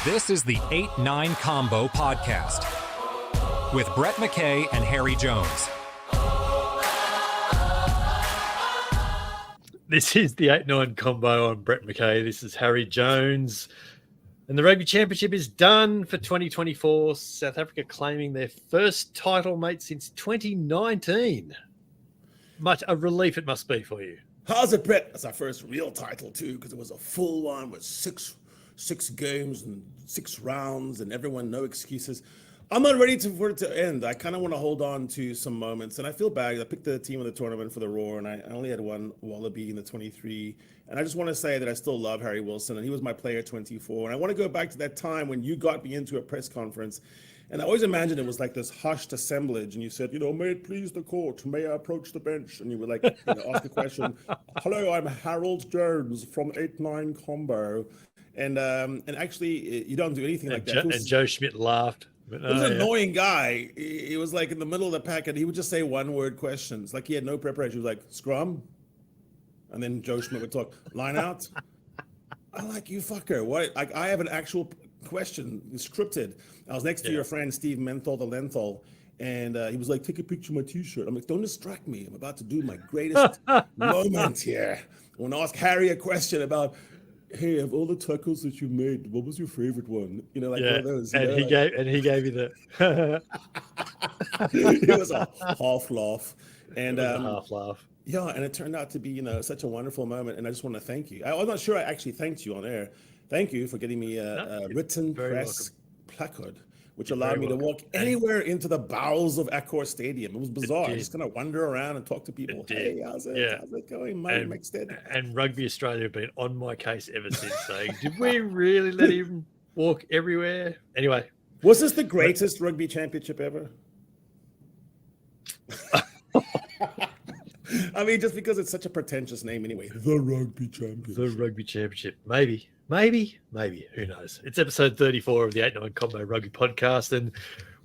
This is the 8-9 Combo Podcast with Brett McKay and Harry Jones. This is the 8-9 Combo. I'm Brett McKay. This is Harry Jones. And the Rugby Championship is done for 2024. South Africa claiming their first title, mate, since 2019. Much a relief it must be for you. How's it, Brett? That's our first real title, too, because it was a full one with six games and 6 rounds and everyone, no excuses. I'm not ready for it to end. I kind of want to hold on to some moments, and I feel bad. I picked the team of the tournament for the Roar, and I only had one Wallaby in the 23. And I just want to say that I still love Harry Wilson, and he was my player 24. And I want to go back to that time when you got me into a press conference, and I always imagined it was like this hushed assemblage, and you said, may it please the court, may I approach the bench? And you would like ask the question, hello, I'm Harold Jones from 8-9 Combo. And actually, you don't do anything like that. And Joe Schmidt laughed. He was an annoying guy. He was like in the middle of the pack, and he would just say one-word questions. Like he had no preparation. He was like, scrum. And then Joe Schmidt would talk, line out. I'm like, you fucker. What? Like, I have an actual question, scripted. I was next to your friend, Steve Menthol, the Lenthal, and he was like, take a picture of my T-shirt. I'm like, don't distract me. I'm about to do my greatest moment here. I want to ask Harry a question about, hey, of all the tackles that you made, what was your favorite one? One of those. And he gave you the. It was a half laugh, and half laugh. Yeah, and it turned out to be such a wonderful moment, and I just want to thank you. I'm not sure I actually thanked you on air. Thank you for getting me a written press placard, which allowed me to walk anywhere into the bowels of Accor Stadium. It was bizarre. I just kind of wander around and talk to people. Hey, how's it going, mate? And Rugby Australia have been on my case ever since, saying, did we really let him walk everywhere? Anyway. Was this the greatest Rugby Championship ever? I mean, just because it's such a pretentious name anyway. The Rugby Championship. The Rugby Championship. Maybe. Who knows? It's episode 34 of the 8-9 Combo Rugby Podcast, and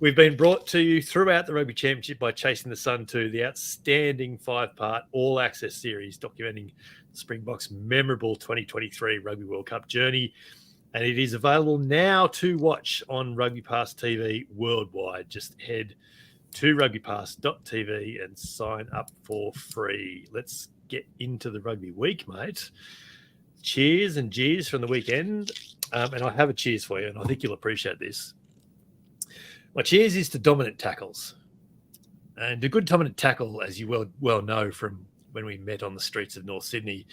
we've been brought to you throughout the Rugby Championship by Chasing the Sun 2, the outstanding 5-part all-access series documenting the Springboks' memorable 2023 Rugby World Cup journey. And it is available now to watch on RugbyPass TV worldwide. Just head to rugbypass.tv and sign up for free. Let's get into the rugby week, mate. Cheers and jeers from the weekend. And I have a cheers for you, and I think you'll appreciate this. My cheers is to dominant tackles. And a good dominant tackle, as you well know from when we met on the streets of North Sydney,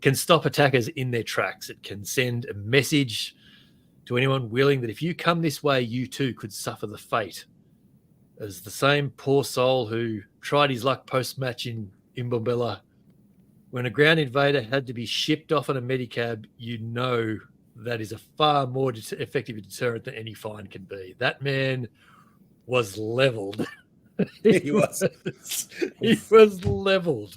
can stop attackers in their tracks. It can send a message to anyone willing that if you come this way, you too could suffer the fate as the same poor soul who tried his luck post-match in Mbombela. When a ground invader had to be shipped off on a medicab, that is a far more effective deterrent than any fine can be. That man was leveled. He was. He was leveled.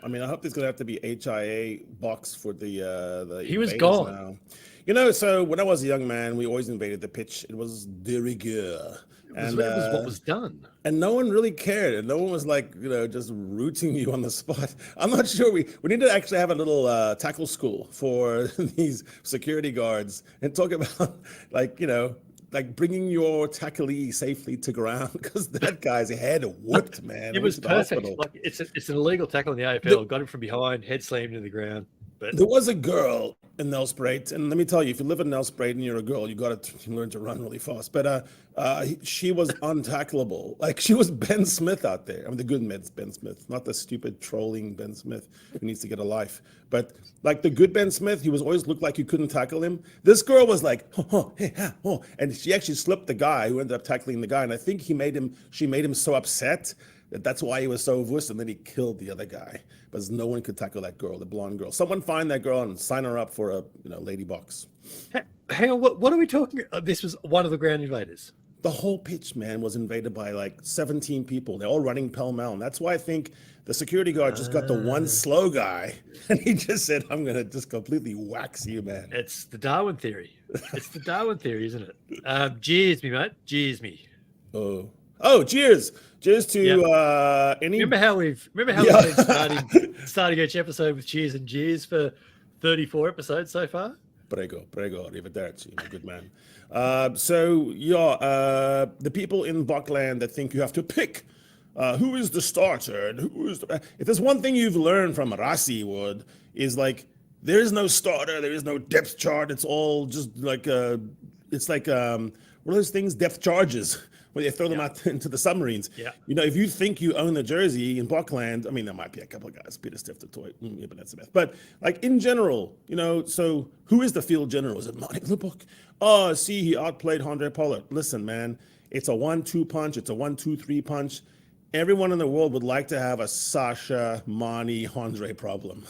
I mean, I hope there's going to have to be HIA box for the He was gone. Now. So when I was a young man, we always invaded the pitch. It was de rigueur. It was what was done. And no one really cared. And no one was like, just rooting you on the spot. I'm not sure. We need to actually have a little tackle school for these security guards and talk about like bringing your tacklee safely to ground, because that guy's head whooped, man. It was perfect. Like it's an illegal tackle in the AFL. Got him from behind, head slammed into the ground. But there was a girl in Nelspruit, and let me tell you, if you live in Nelspruit and you're a girl, you got to learn to run really fast. But she was untackleable. Like, she was Ben Smith out there. I mean, the good Ben Smith, not the stupid trolling Ben Smith who needs to get a life. But like the good Ben Smith, he was always looked like you couldn't tackle him. This girl was like, and she actually slipped the guy who ended up tackling the guy. And I think she made him so upset that's why he was so vuss, and then he killed the other guy. Because no one could tackle that girl, the blonde girl. Someone find that girl and sign her up for a lady box. Hang on, what are we talking about? This was one of the ground invaders. The whole pitch, man, was invaded by like 17 people. They're all running pell-mell. And that's why I think the security guard just got the one slow guy, and he just said, I'm going to just completely wax you, man. It's the Darwin theory. It's the Darwin theory, isn't it? Cheers me, mate. Cheers me. Oh, cheers. Cheers to any. Remember how we've been starting each episode with cheers and jeers for 34 episodes so far? Prego, arrivederci, my good man. The people in Buckland that think you have to pick who is the starter and who is the... If there's one thing you've learned from Rassie, Wood, is like, there is no starter, there is no depth chart. It's all just like, it's like, what are those things? Depth charges, where they throw them out into the submarines. Yeah. You know, if you think you own the jersey in Buckland, I mean, there might be a couple of guys, Peter Stiff the toy, but that's the best. But like in general, you know, so who is the field general? Is it Marty Lubbock? Oh, see, he outplayed Andre Pollard. Listen, man, it's a 1-2 punch. It's a 1-2-3 punch. Everyone in the world would like to have a Sasha, Mani, Andre problem.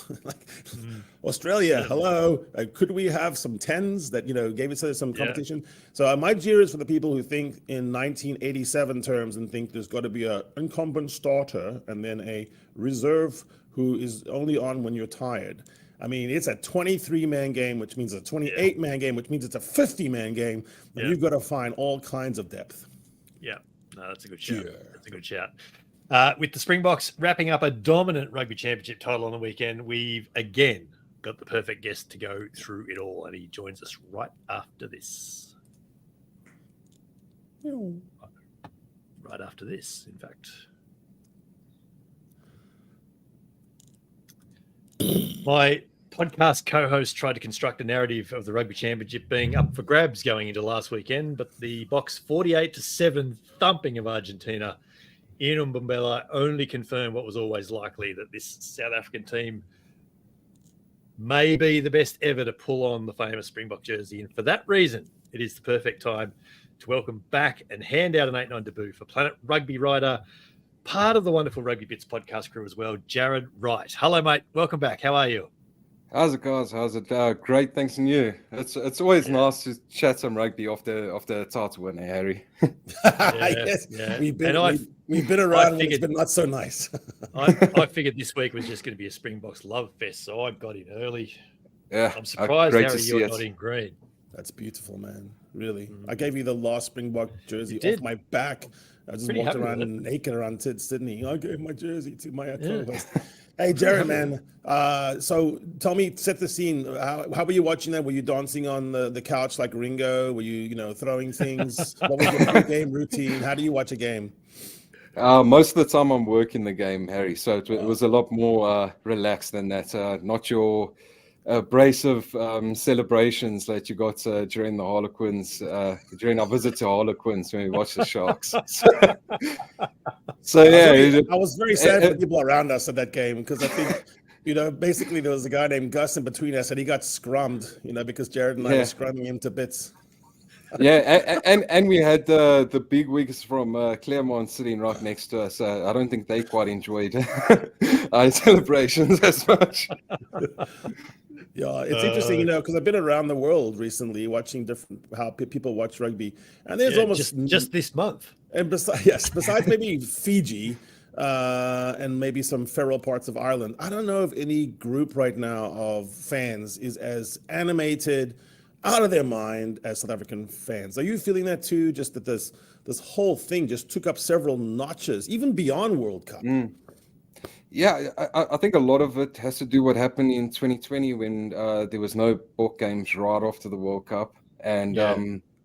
Australia, hello. Could we have some 10s that, you know, gave us some competition? So my jeer is for the people who think in 1987 terms and think there's got to be an incumbent starter and then a reserve who is only on when you're tired. I mean, it's a 23-man game, which means a 28-man game, which means it's a 50-man game. And you've got to find all kinds of depth. Yeah, no, that's a good shout. That's a good shout. With the Springboks wrapping up a dominant Rugby Championship title on the weekend, we've again got the perfect guest to go through it all, and he joins us right after this. Right after this, in fact. My podcast co-host tried to construct a narrative of the Rugby Championship being up for grabs going into last weekend, but the Boks 48-7 thumping of Argentina in Mbombela only confirmed what was always likely, that this South African team may be the best ever to pull on the famous Springbok jersey. And for that reason, it is the perfect time to welcome back and hand out an 8-9 debut for Planet Rugby writer, part of the wonderful Rugby Bits podcast crew as well, Jared Wright. Hello, mate. Welcome back. How are you? How's it, guys? How's it? Great, thanks, and you. It's always nice to chat some rugby after a title win, Harry. Yes. We've been around, and it's been not so nice. I figured this week was just going to be a Springboks love fest, so I got in early. Yeah, I'm surprised, great Harry, you're not in green. That's beautiful, man. Really. I gave you the last Springbok jersey off my back. I just walked around naked around Sydney. I gave my jersey to my co-host. Hey, Jared, man. So tell me, set the scene. How were you watching that? Were you dancing on the couch like Ringo? Were you, throwing things? What was your game routine? How do you watch a game? Most of the time I'm working the game, Harry. So it was a lot more relaxed than that. Not your abrasive celebrations that you got during the Harlequins, during our visit to Harlequins when we watched the Sharks. So yeah, I was very sad for the people around us at that game, because I think, basically there was a guy named Gus in between us and he got scrummed, because Jared and I were scrumming him to bits. Yeah, and we had the big wigs from Claremont sitting right next to us. I don't think they quite enjoyed our celebrations as much. Yeah, it's interesting, because I've been around the world recently watching how people watch rugby, and there's almost just this month. And besides maybe Fiji and maybe some feral parts of Ireland, I don't know if any group right now of fans is as animated, out of their mind as South African fans. Are you feeling that too? Just that this whole thing just took up several notches, even beyond World Cup. Yeah, I think a lot of it has to do what happened in 2020 when there was no book games right after the World Cup. And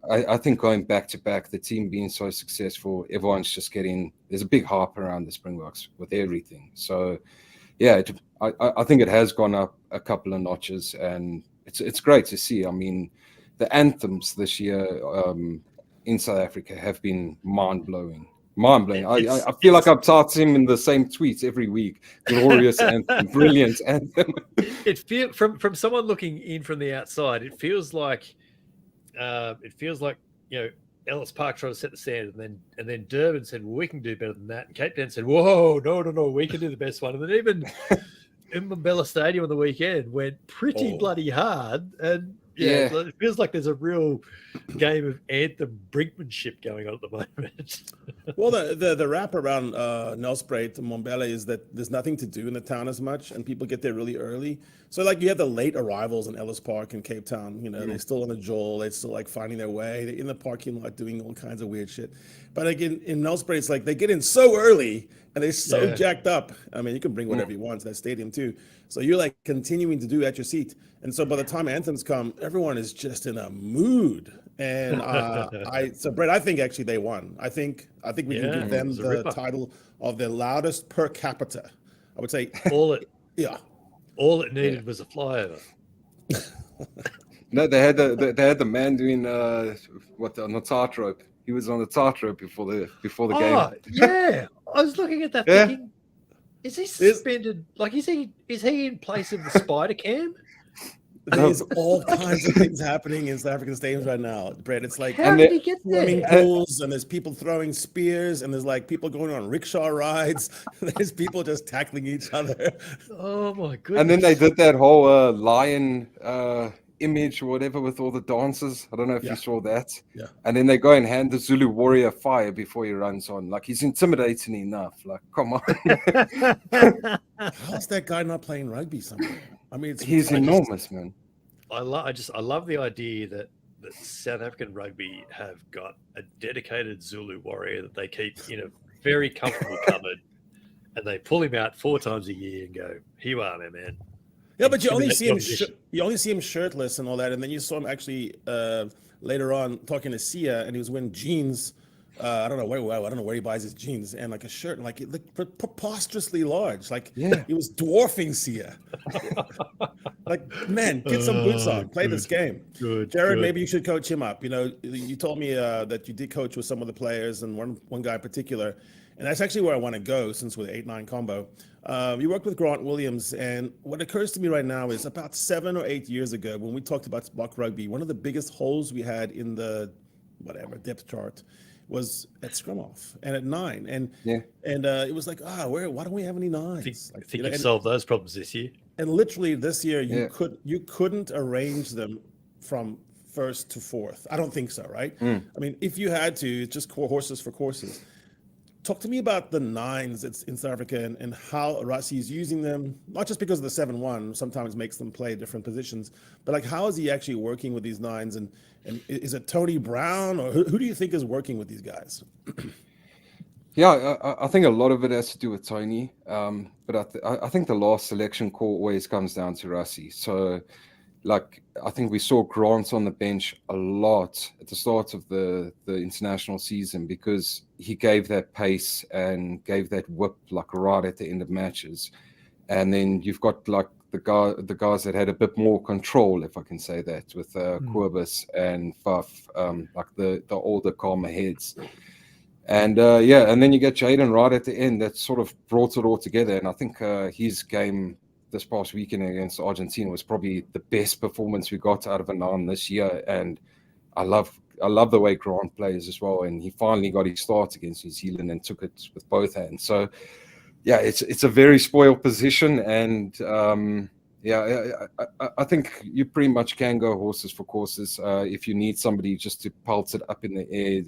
I think going back to back, the team being so successful, everyone's just there's a big hype around the Springboks with everything. So, yeah, I think it has gone up a couple of notches, and it's great to see. I mean, the anthems this year in South Africa have been mind-blowing. I feel like I've taught him in the same tweets every week. Glorious anthem, brilliant anthem. It feels from someone looking in from the outside, it feels like Ellis Park tried to set the standard, and then Durban said, well, we can do better than that. And Cape Town said, whoa, no, we can do the best one. And then even Mbombela Stadium on the weekend went pretty bloody hard, and it feels like there's a real game of anthem brinkmanship going on at the moment. Well, the wrap around Nelspruit and Mbombela is that there's nothing to do in the town as much, and people get there really early. So like you have the late arrivals in Ellis Park and Cape Town. They're still on the Joel. They're still like finding their way. They're in the parking lot doing all kinds of weird shit. But again, in Nelspruit, it's like they get in so early and they're so jacked up. I mean, you can bring whatever you want to that stadium too. So you're like continuing to do at your seat. And so by the time anthems come, everyone is just in a mood. And so Brett, I think actually they won. I think we can give them the title of the loudest per capita. I would say all it needed Yeah. was a flyover. No, they had the man doing on the tightrope. He was on the tightrope before the game. Yeah. I was looking at that Yeah. thinking, is he suspended? Like, is he in place of the spider cam? There's all kinds of things happening in South African stadiums right now, Brett. It's like How did he get swimming there? pools, and there's people throwing spears, and there's like people going on rickshaw rides. There's people just tackling each other. Oh my goodness. And then they did that whole lion image or whatever with all the dancers. I don't know if you saw that. Yeah. And then they go and hand the Zulu warrior fire before he runs on. Like, he's intimidating enough. Like, come on. How's that guy not playing rugby somewhere? I mean, He's enormous, man. I love the idea that South African rugby have got a dedicated Zulu warrior that they keep in a very comfortable cupboard, and they pull him out 4 times a year and go, "Here you are, man." Yeah, but you only see him shirtless and all that, and then you saw him actually later on talking to Sia, and he was wearing jeans. I don't know where he buys his jeans, and like a shirt, like it looked preposterously large. Like he was dwarfing Sia. Like, man, get some boots on, play this game. Jared, maybe you should coach him up. You know, you told me that you did coach with some of the players, and one guy in particular, and that's actually where I want to go since we're the 8-9 combo. You worked with Grant Williams, and what occurs to me right now is about 7 or 8 years ago when we talked about Springbok rugby, one of the biggest holes we had in the depth chart was at scrum off and at 9, and it was like, why don't we have any 9s? I think you've solved those problems this year. And literally this year, you couldn't arrange them from 1st to 4th. I don't think so, right? I mean, if you had to, it's just horses for courses. Talk to me about the 9s in South Africa and how Rassie is using them, not just because of the 7-1 sometimes makes them play different positions, but like, how is he actually working with these 9s? And is it Tony Brown, or who do you think is working with these guys? Yeah, I think a lot of it has to do with Tony, but I think the last selection call always comes down to Rassie. So, like, I think we saw Grant on the bench a lot at the start of the international season because he gave that pace and gave that whip like right at the end of matches. And then you've got like the guys that had a bit more control, if I can say that, with Kobus and Faf, like the older, calmer heads. And and then you get Jaden right at the end that sort of brought it all together. And I think his game this past weekend against Argentina was probably the best performance we got out of a 9 this year. And I love the way Grant plays as well. And he finally got his start against New Zealand and took it with both hands. So yeah, it's a very spoiled position. And I think you pretty much can go horses for courses if you need somebody just to pulse it up in the air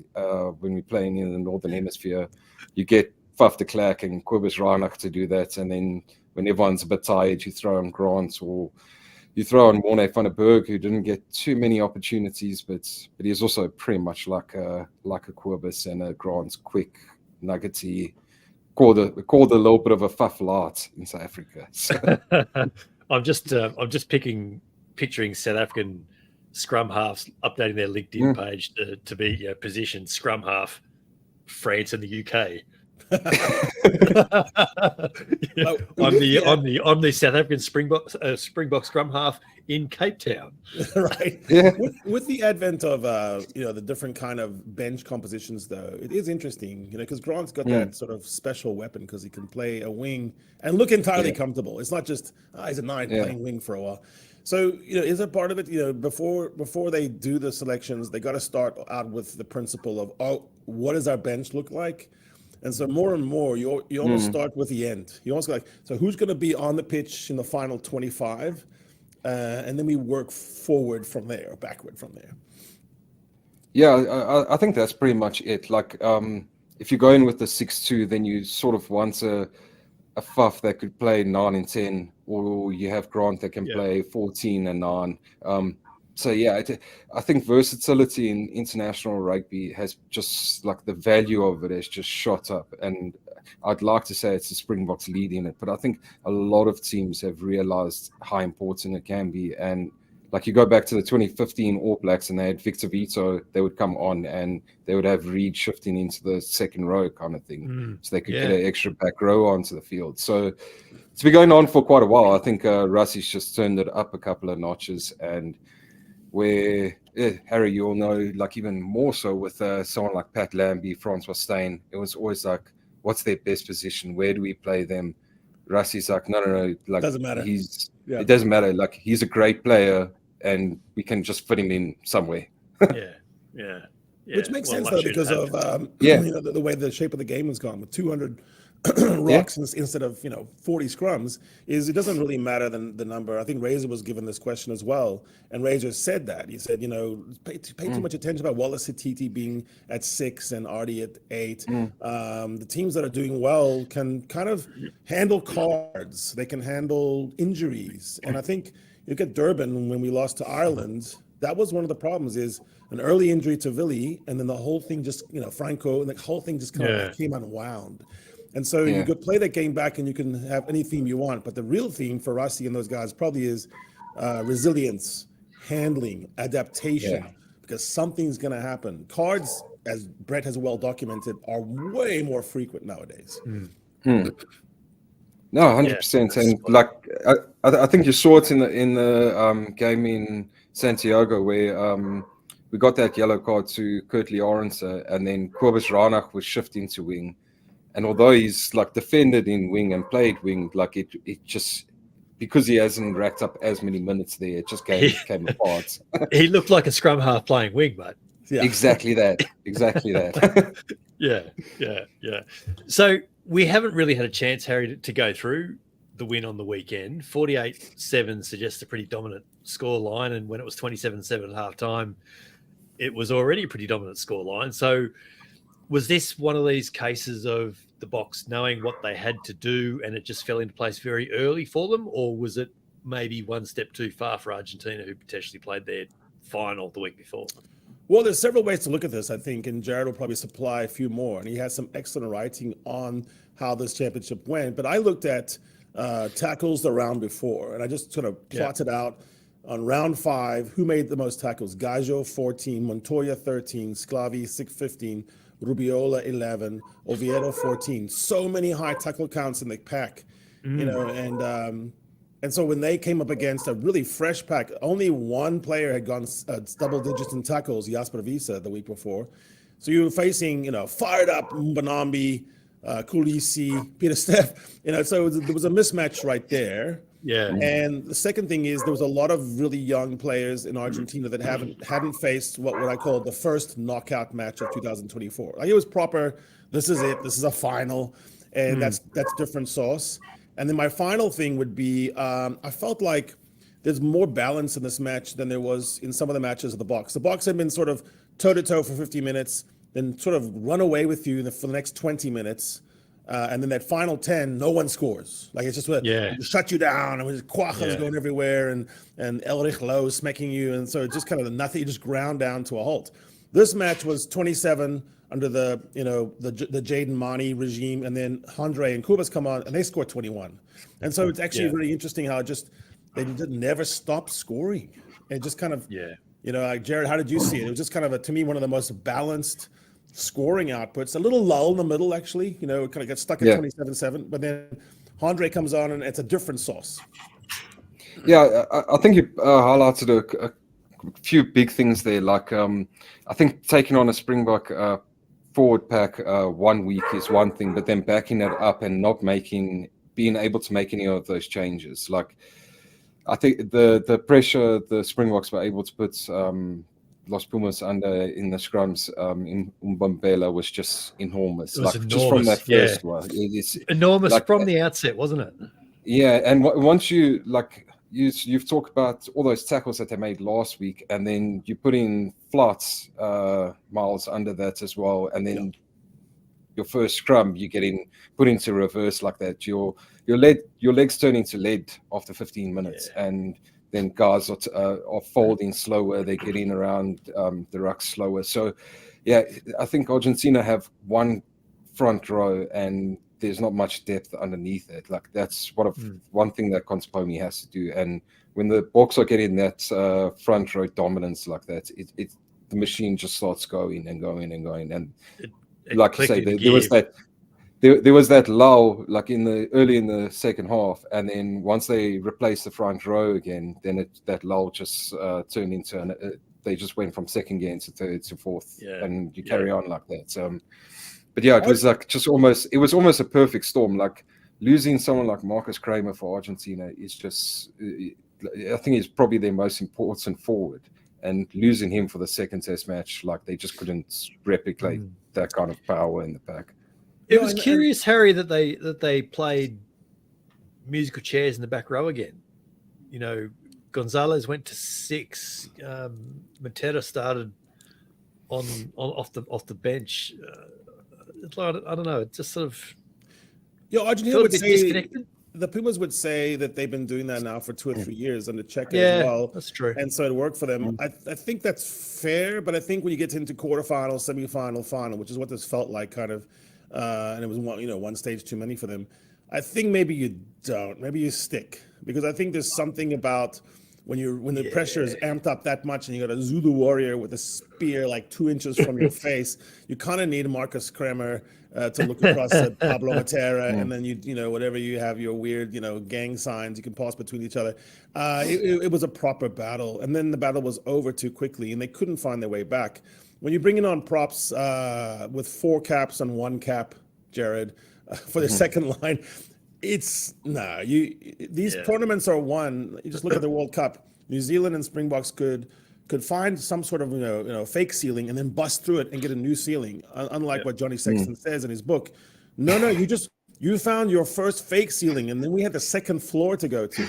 when we're playing in the Northern Hemisphere. You get Faf de Klerk and Kobus Reinach to do that. And then when everyone's a bit tired, you throw on Grant, or you throw on Morne van der Berg, who didn't get too many opportunities, but he's also pretty much like a Kobus and a Grant's quick, nuggety, called a little bit of a Faf light in South Africa. So. I'm just picturing South African scrum halves updating their LinkedIn page to be positioned scrum half France and the UK. I'm the South African Springbok scrum half in Cape Town. Right. Yeah. With the advent of the different kind of bench compositions, though, it is interesting, because Grant's got that sort of special weapon because he can play a wing and look entirely comfortable. It's not just he's a 9 playing wing for a while. So, is it part of it, before they do the selections, they got to start out with the principle of, what does our bench look like? And so more and more, you almost start with the end. You almost go like, so who's going to be on the pitch in the final 25? And then we work forward from there, or backward from there. Yeah, I think that's pretty much it. Like, if you go in with the 6-2, then you sort of want a Faf that could play 9 and 10, or you have Grant that can play 14 and 9. So yeah, I think versatility in international rugby has just like the value of it has just shot up, and I'd like to say it's the Springboks leading it, but I think a lot of teams have realized how important it can be. And like you go back to the 2015 All Blacks and they had Victor Vito, they would come on and they would have Reed shifting into the second row kind of thing, so they could get an extra back row onto the field. So it's been going on for quite a while. I think Rassie's just turned it up a couple of notches, and where Harry, you'll know, like even more so with someone like Pat Lambie, Francois Steyn, it was always like, what's their best position? Where do we play them? Rassie's like, no, like Doesn't matter. It doesn't matter. Like he's a great player, and we can just fit him in somewhere. Yeah. Which makes sense though, because of the way the shape of the game has gone with 200 rocks instead of 40 scrums. Is it doesn't really matter the number. I think Razor was given this question as well, and Razor said that he said pay too much attention about Wallace Hititi being at 6 and Artie at 8. The teams that are doing well can kind of handle cards. They can handle injuries, and I think you look at Durban when we lost to Ireland. That was one of the problems, is an early injury to Willie, and then the whole thing just, Franco, and the whole thing just kind of came unwound. And so you could play that game back and you can have any theme you want. But the real theme for Rassie and those guys probably is resilience, handling, adaptation, because something's going to happen. Cards, as Brett has well documented, are way more frequent nowadays. No, 100%. And like, I think you saw it in the game in Santiago where we got that yellow card to Kurtley Orange, and then Kobus Ranach was shifting to wing. And although he's like defended in wing and played wing, like it just, because he hasn't racked up as many minutes there, it just came apart. He looked like a scrum half playing wing, mate. Yeah. Exactly that. Yeah. So we haven't really had a chance, Harry, to go through the win on the weekend. 48-7 suggests a pretty dominant score line, and when it was 27-7 at half time, it was already a pretty dominant score line. So was this one of these cases of the Boks knowing what they had to do and it just fell into place very early for them, or was it maybe one step too far for Argentina, who potentially played their final the week before? Well, there's several ways to look at this, I think, and Jared will probably supply a few more. And he has some excellent writing on how this championship went. But I looked at tackles the round before, and I just sort of plotted out on round 5 who made the most tackles. Gajo 14, Montoya 13, Sclavi 15, Rubiola 11, Oviedo 14. So many high tackle counts in the pack, and so when they came up against a really fresh pack, only one player had gone double digits in tackles, Jasper Visa, the week before. So you were facing, fired up Mbanambi, Kulisi, Peter Steff, so there was a mismatch right there. Yeah. And the second thing is there was a lot of really young players in Argentina that hadn't faced what I call the first knockout match of 2024. Like, it was proper. This is it. This is a final, and that's different sauce. And then my final thing would be, I felt like there's more balance in this match than there was in some of the matches of the Boks. The Boks had been sort of toe-to-toe for 50 minutes, then sort of run away with you for the next 20 minutes. And then that final 10, no one scores. Like, it's just shut you down, and Quacha's going everywhere, and Elrich Lowe smacking you. And so it's just kind of nothing, you just ground down to a halt. This match was 27 under the Jaden Mani regime, and then Andre and Kubas come on and they scored 21. And so it's actually really interesting how they never stopped scoring. It just kind of like, Jared, how did you see it? It was just kind of to me one of the most balanced scoring outputs. A little lull in the middle, actually. It kind of got stuck at 27-7, but then Andre comes on and it's a different sauce. Yeah, I think you highlighted a few big things there. Like, I think taking on a Springbok forward pack 1 week is one thing, but then backing it up and being able to make any of those changes. Like, I think the pressure the Springboks were able to put Los Pumas under in the scrums in Mbombela was just enormous. It was enormous. Just from that first one. It's enormous, like, from the outset, wasn't it? Yeah, and once you, like, you've talked about all those tackles that they made last week, and then you put in Flats miles under that as well, and then your first scrum you're getting put into reverse like that. Your legs turn into lead after 15 minutes, and then guys are folding slower. They're getting around the ruck slower. So, yeah, I think Argentina have one front row and there's not much depth underneath it. Like that's one thing that Conspomi has to do. And when the Boks are getting that front row dominance like that, the machine just starts going and going and going. And like you say, there was that lull like early in the second half, and then once they replaced the front row again, then that lull just turned into they just went from second gear into third to fourth, and you carry on like that. But yeah, it was like it was almost a perfect storm. Like losing someone like Marcus Kramer for Argentina is just, I think he's probably their most important forward, and losing him for the second test match, like they just couldn't replicate that kind of power in the pack. It was curious, Harry, that they played musical chairs in the back row again. You know, Gonzalez went to 6. Matera started off the bench. It's like, I don't know. It just sort of Argentina would say the Pumas would say that they've been doing that now for 2 or 3 years under Checa as well. That's true. And so it worked for them. I think that's fair, but I think when you get into quarterfinal, semifinal, final, which is what this felt like, kind of. And it was one stage too many for them. I think maybe you don't. Maybe you stick, because I think there's something about when the pressure is amped up that much and you got a Zulu warrior with a spear like 2 inches from your face. You kind of need Marcus Kramer to look across at Pablo Matera, and then you whatever you have your weird gang signs you can pass between each other. It was a proper battle, and then the battle was over too quickly, and they couldn't find their way back. When you're bringing on props with 4 caps and 1 cap, Jared, for the second line, these tournaments are won. You just look at the World Cup. New Zealand and Springboks could find some sort of fake ceiling and then bust through it and get a new ceiling. Unlike what Johnny Sexton says in his book. No, you found your first fake ceiling, and then we had the second floor to go to.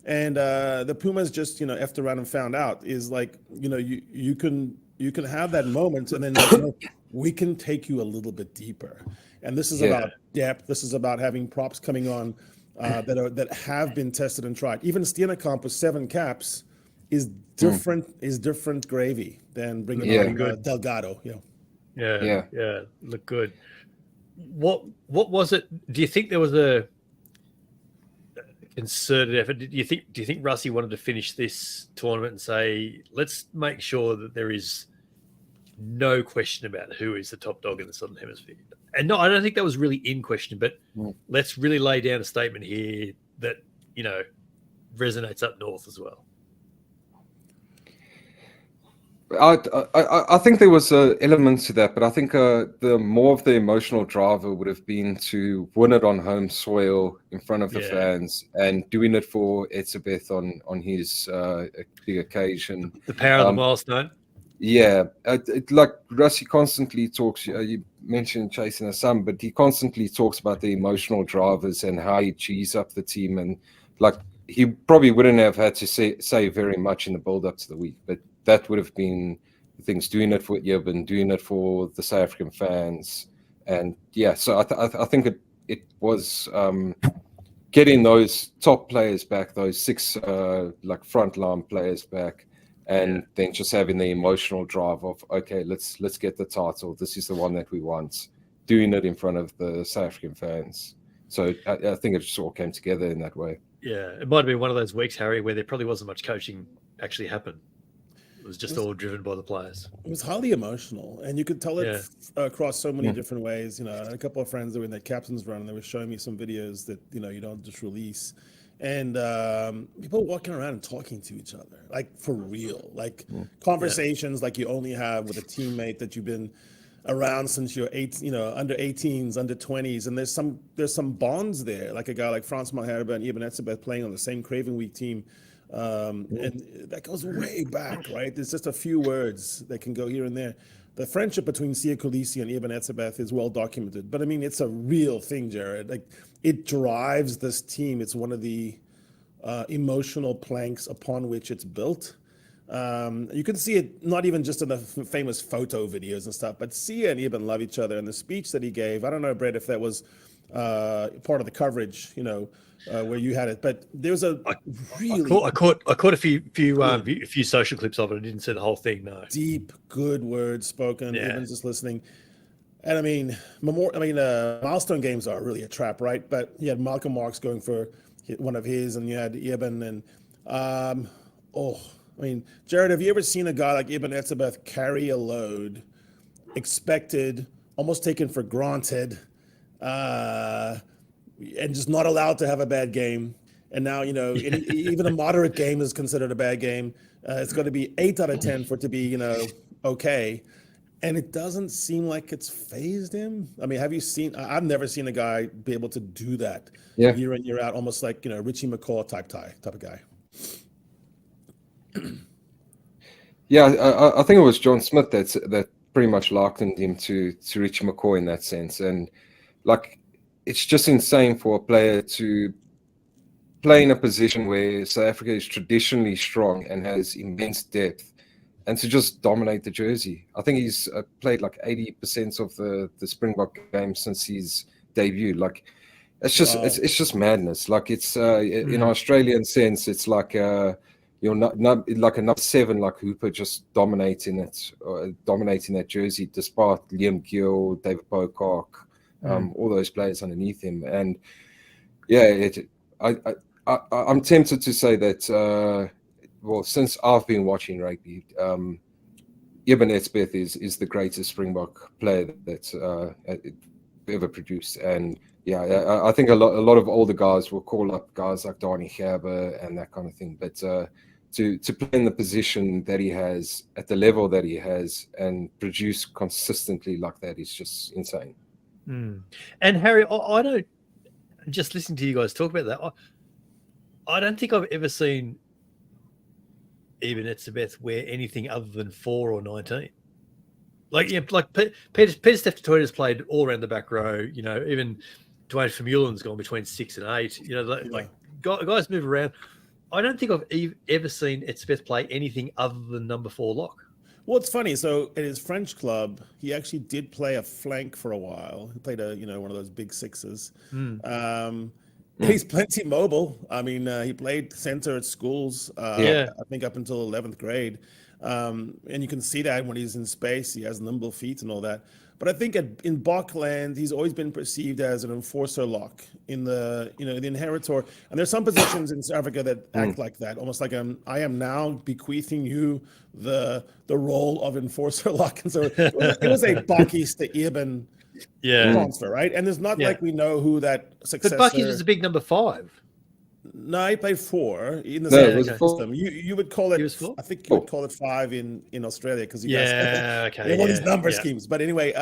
And the Pumas just effed around and found out is like you can have that moment, and then we can take you a little bit deeper. And this is about depth. This is about having props coming on that have been tested and tried. Even Steenekamp with 7 caps is different gravy than bringing on Delgado. Yeah, look good. What was it? Do you think there was a concerted effort? Do you think Rassie wanted to finish this tournament and say, let's make sure that there is no question about who is the top dog in the Southern Hemisphere? And no, I don't think that was really in question, but let's really lay down a statement here that, resonates up north as well. I think there was elements to that, but I think the more of the emotional driver would have been to win it on home soil in front of the fans, and doing it for Etzebeth on his big occasion. The power of the milestone. Yeah, like Rassie constantly talks. You mentioned chasing the sun, but he constantly talks about the emotional drivers and how he cheese up the team, and like he probably wouldn't have had to say very much in the build up to the week, but that would have been the things, doing it for Eben, doing it for the South African fans, and so I think it was getting those top players back, those 6 like frontline players back. And then just having the emotional drive of, okay, let's get the title. This is the one that we want. Doing it in front of the South African fans. So I think it just all came together in that way. Yeah, it might have been one of those weeks, Harry, where there probably wasn't much coaching actually happen. It was just all driven by the players. It was highly emotional, and you could tell it across so many different ways. I had a couple of friends that were in that captain's run, and they were showing me some videos that you don't just release. And people walking around and talking to each other, like for real, like conversations like you only have with a teammate that you've been around since you're under 18s, under 20s, and there's some bonds there, like a guy like Frans Malherbe and Eben Etzebeth playing on the same Craven Week team, and that goes way back, right? There's just a few words that can go here and there. The friendship between Sia Kolisi and Eben Etzebeth is well documented, but I mean, it's a real thing, Jared. Like, it drives this team. It's one of the emotional planks upon which it's built. You can see it not even just in the famous photo videos and stuff, but Sia and Eben love each other. And the speech that he gave, I don't know, Brett, if that was part of the coverage, where you had it, but there's a really I caught a few social clips of it. I didn't see the whole thing. No, deep, good words spoken. Yeah. Eben's just listening. And I mean, milestone games are really a trap, right? But you had Malcolm Marks going for one of his, and you had Eben, and Jared, have you ever seen a guy like Eben Etzebeth carry a load, expected, almost taken for granted, and just not allowed to have a bad game? And now, even a moderate game is considered a bad game. It's going to be 8 out of 10 for it to be, okay. And it doesn't seem like it's phased him. I mean, have you seen? I've never seen a guy be able to do that year in, year out, almost like Richie McCaw type of guy. Yeah, I think it was John Smith that pretty much likened him to Richie McCaw in that sense, and like it's just insane for a player to play in a position where South Africa is traditionally strong and has immense depth, and to just dominate the jersey. I think he's played like 80% of the Springbok games since his debut. Like, it's just it's just madness. Like it's in Australian sense, it's like you're not like a number 7 like Hooper just dominating that jersey, despite Liam Gill, David Pocock, all those players underneath him. And yeah, I'm tempted to say that. Well, since I've been watching rugby, Eben Etzebeth is the greatest Springbok player that's ever produced. And yeah, I think a lot of older guys will call up guys like Dani Gerber and that kind of thing. But to play in the position that he has, at the level that he has, and produce consistently like that is just insane. And Harry, I don't, just listening to you guys talk about that, I don't think I've ever seen Eben Etzebeth wear anything other than 4 or 19. Like Peter Steph-Toita's played all around the back row. Even Dwayne Vermeulen's gone between 6 and 8. Guys move around. I don't think I've ever seen Etzebeth play anything other than number 4 lock. Well, it's funny. So at his French club, he actually did play a flank for a while. He played one of those big 6s. He's plenty mobile. I mean, he played center at schools, I think up until 11th grade. And you can see that when he's in space, he has nimble feet and all that. But I think in Bokland, he's always been perceived as an enforcer lock in the inheritor. And there's some positions in South Africa that act like that, almost like I am now bequeathing you the role of enforcer lock. And so it was a Bakkies to Eben transfer, right? And it's not like we know who that successor. But Bakkies was a big number 5. No, he played 4 in the same system. You would call it. I think you would call it 5 in Australia because you guys one of these number schemes. But anyway,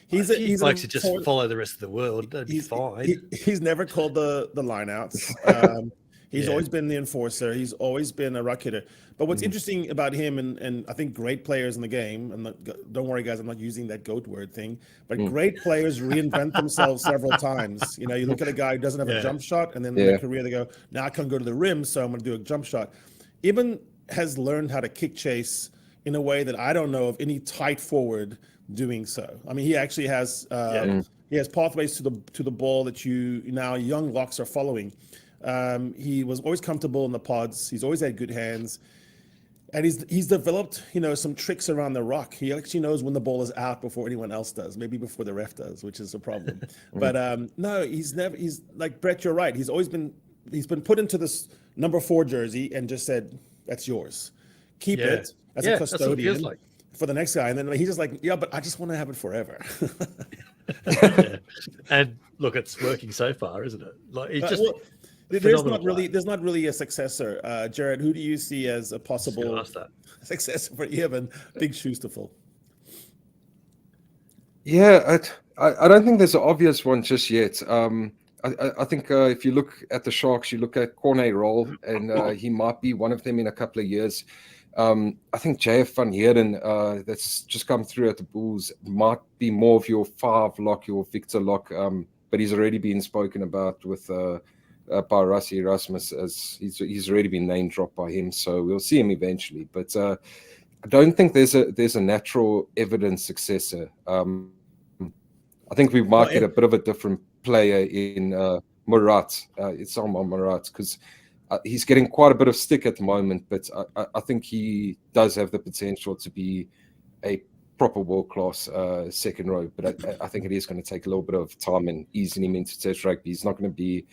he's likes to just follow the rest of the world. That'd be fine. He's never called the lineouts. He's always been the enforcer. He's always been a ruck hitter. But what's interesting about him, and I think great players in the game, and don't worry, guys, I'm not using that goat word thing, but great players reinvent themselves several times. You look at a guy who doesn't have a jump shot, and then in their career they go, now I can't go to the rim, so I'm going to do a jump shot. Eben has learned how to kick chase in a way that I don't know of any tight forward doing so. I mean, he actually has he has pathways to the ball that young locks are following. He was always comfortable in the pods. He's always had good hands. And he's developed, some tricks around the ruck. He actually knows when the ball is out before anyone else does, maybe before the ref does, which is a problem. But no, he's like Brett, you're right. He's been put into this number 4 jersey and just said, that's yours. Keep it as a custodian for the next guy. And then he's just like, but I just want to have it forever. And look, it's working so far, isn't it? Like it's just there's not really a successor. Jared, who do you see as a possible successor for Eben? Big shoes to fill. Yeah, I don't think there's an obvious one just yet. I think if you look at the Sharks, you look at Corné Roll, and he might be one of them in a couple of years. I think JF van Heerden, that's just come through at the Bulls, might be more of your 5 lock, your Victor lock, but he's already been spoken about with by Rassie Erasmus, as he's already been name dropped by him. So we'll see him eventually. But I don't think there's a natural evidence successor. I think we might get a bit of a different player in Murat. It's Salman Murat, because he's getting quite a bit of stick at the moment, but I think he does have the potential to be a proper world-class second row. But I think it is going to take a little bit of time and easing him into Test rugby. He's not going to be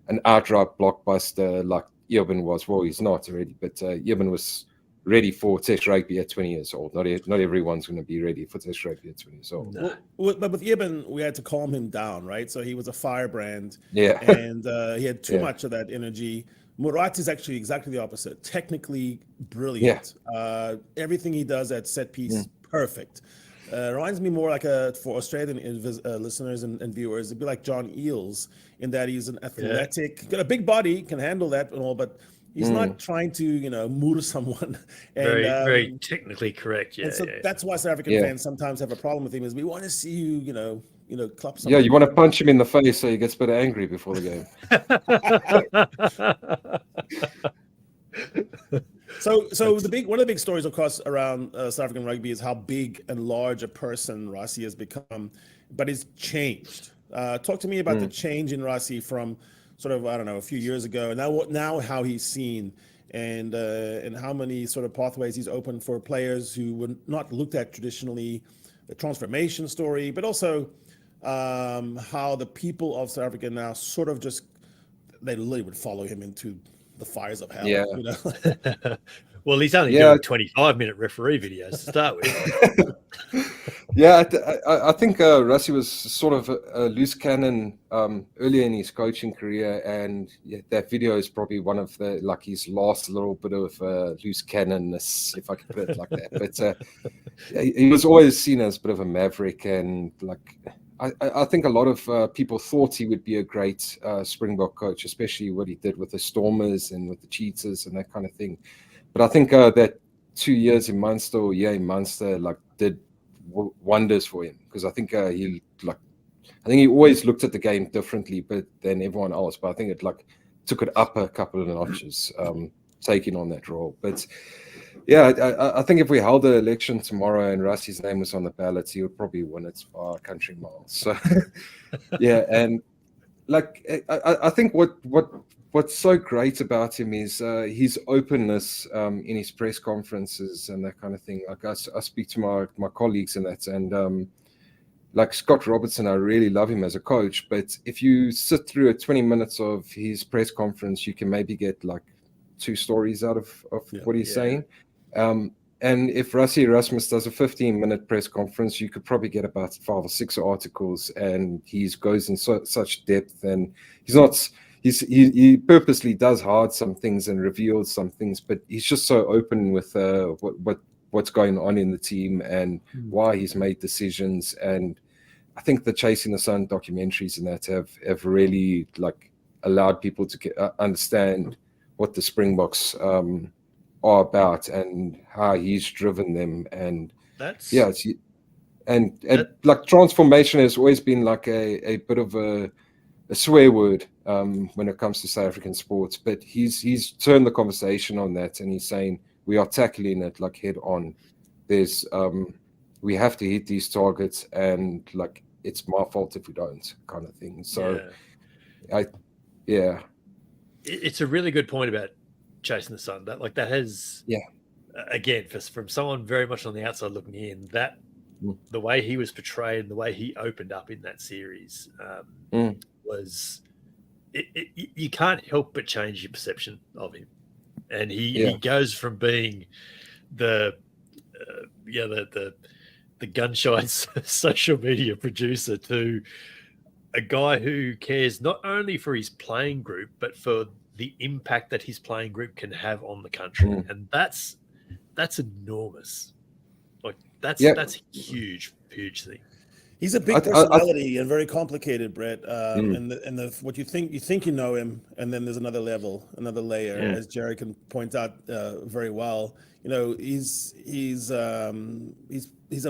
an outright blockbuster like Irvin was. Well, he's not already, but Irvin was ready for Test rugby at 20 years old. Not everyone's going to be ready for Test rugby at 20 years old. No. But with Ibn, we had to calm him down, right? So he was a firebrand, yeah, and he had too much of that energy. Murat is actually exactly the opposite. Technically brilliant. Everything he does at set piece, perfect. Reminds me more like for Australian listeners and viewers, it'd be like John Eales, in that he's an athletic, got a big body, can handle that and all, but he's not trying to, murder someone. And, very technically correct. Yeah. So that's why South African fans sometimes have a problem with him, is we want to see you, club someone. Yeah, you want to punch him in the face so he gets a bit angry before the game. So one of the big stories, of course, around South African rugby is how big and large a person Rassie has become, but it's changed. Talk to me about the change in Rassie from sort of, I don't know, a few years ago, and now how he's seen, and how many sort of pathways he's opened for players who were not looked at traditionally, the transformation story, but also how the people of South Africa now sort of just, they literally would follow him into the fires of hell. Yeah. Well, he's only doing 25-minute referee videos to start with. I think Rassie was sort of a loose cannon earlier in his coaching career, and that video is probably one of his last little bit of loose cannonness, if I could put it like that. But he was always seen as a bit of a maverick, and I think a lot of people thought he would be a great Springbok coach, especially what he did with the Stormers and with the Cheetahs and that kind of thing. But I think that 2 years in Munster, or in Munster, did wonders for him, because I think he always looked at the game differently, than everyone else. But I think it took it up a couple of notches, taking on that role. But I think if we held the election tomorrow and Rassie's name was on the ballot, he would probably win it by a country mile. So and I think what's so great about him is his openness in his press conferences and that kind of thing. I speak to my colleagues in that, and Scott Robertson, I really love him as a coach, but if you sit through 20 minutes of his press conference, you can maybe get 2 stories out of what he's saying. And if Rassie Erasmus does a 15-minute press conference, you could probably get about 5 or 6 articles, and he goes in such depth, and he purposely does hide some things and reveals some things, but he's just so open with what's going on in the team and why he's made decisions. And I think the Chasing the Sun documentaries and that have really allowed people to understand what the Springboks are about and how he's driven them. And that's transformation has always been a bit of a swear word when it comes to South African sports, but he's turned the conversation on that, and he's saying we are tackling it head on. There's we have to hit these targets, and it's my fault if we don't, kind of thing. So it's a really good point about Chasing the Sun. That has again, from someone very much on the outside looking in, that the way he was portrayed and the way he opened up in that series was you can't help but change your perception of him. And he goes from being the gun-shy social media producer to a guy who cares not only for his playing group, but for the impact that his playing group can have on the country. And that's enormous. That's a huge thing. He's a big personality and very complicated, Brett. And what you think you know him, and then there's another level, another layer, as Jared can point out very well. You know, he's a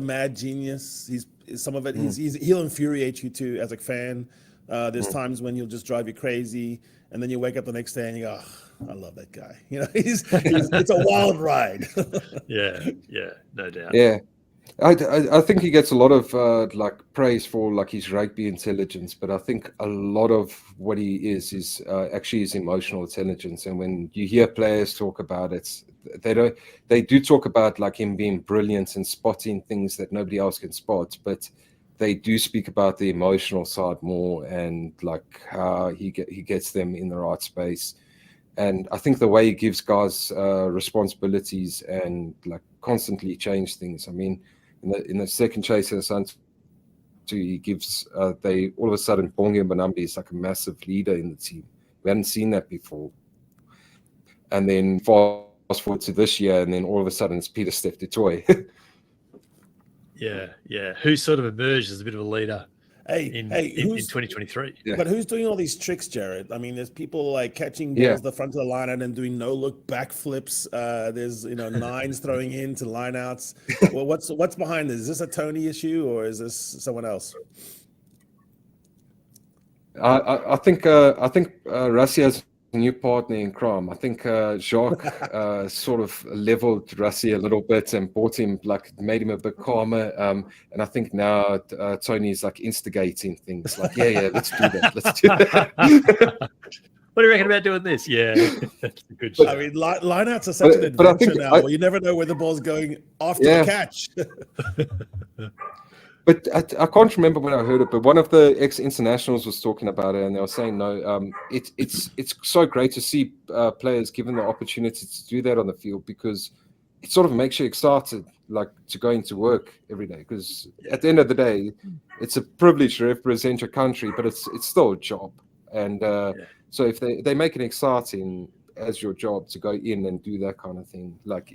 mad genius. Some of it. He'll infuriate you too as a fan. There's times when he'll just drive you crazy, and then you wake up the next day and you go, oh, I love that guy. You know, it's a wild ride. Yeah, no doubt. Yeah. I think he gets a lot of like praise for like his rugby intelligence, but I think a lot of what he is actually his emotional intelligence. And when you hear players talk about it, they do talk about like him being brilliant and spotting things that nobody else can spot, but they do speak about the emotional side more and like how he gets them in the right space. And I think the way he gives guys responsibilities and like constantly change things. I mean, in the second chase in the Sun, he gives they all of a sudden Bongi Mbonambi is like a massive leader in the team. We hadn't seen that before. And then fast forward to this year, and then all of a sudden it's Peter Steph du Toit. Yeah. Who sort of emerged as a bit of a leader in 2023. Yeah. But who's doing all these tricks, Jared? I mean, there's people like catching balls the front of the line out and doing no-look backflips. There's nines throwing into lineouts. Well, what's behind this? Is this a Tony issue or is this someone else? I think Rassie has a new partner in crime. I think Jacques sort of leveled Rassie a little bit and made him a bit calmer. And I think now Tony's like instigating things like, yeah, let's do that. What do you reckon about doing this? Yeah, that's a good shot. I mean, lineouts are such an adventure now. Well, you never know where the ball's going after the catch. But I can't remember when I heard it, but one of the ex-internationals was talking about it, and they were saying, no, it's so great to see players given the opportunity to do that on the field, because it sort of makes you excited, like to go into work every day. Because at the end of the day, it's a privilege to represent your country, but it's still a job. And so if they make it exciting as your job to go in and do that kind of thing, like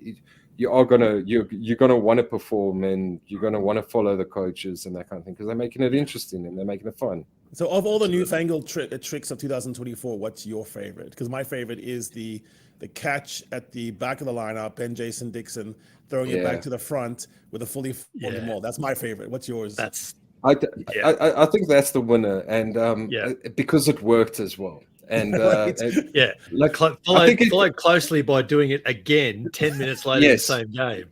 you're gonna want to perform, and you're gonna want to follow the coaches and that kind of thing, because they're making it interesting and they're making it fun. So of all the newfangled tricks of 2024, what's your favorite? Because my favorite is the catch at the back of the lineup and Jason Dixon throwing it back to the front with a fully folded ball. That's my favorite. What's yours? I think that's the winner, and because it worked as well. And followed closely by doing it again 10 minutes later in the same game.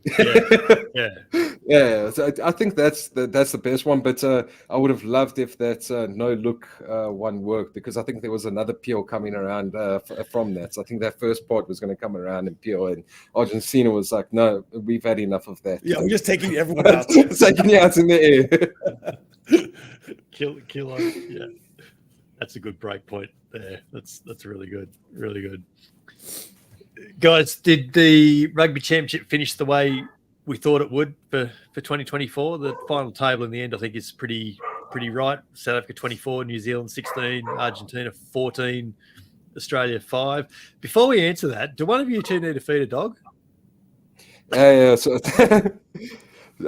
So I think that's the best one. But I would have loved if that no look one worked, because I think there was another peel coming around from that. So I think that first part was going to come around and peel, and Argentina was like, no, we've had enough of that. Yeah, we're just taking everyone out. Taking you out in the air. Kill on. Yeah. That's a good break point there. That's really good. Really good. Guys, did the Rugby Championship finish the way we thought it would for 2024? The final table in the end, I think, is pretty right. South Africa 24, New Zealand 16, Argentina 14, Australia 5. Before we answer that, do one of you two need to feed a dog? Yeah. So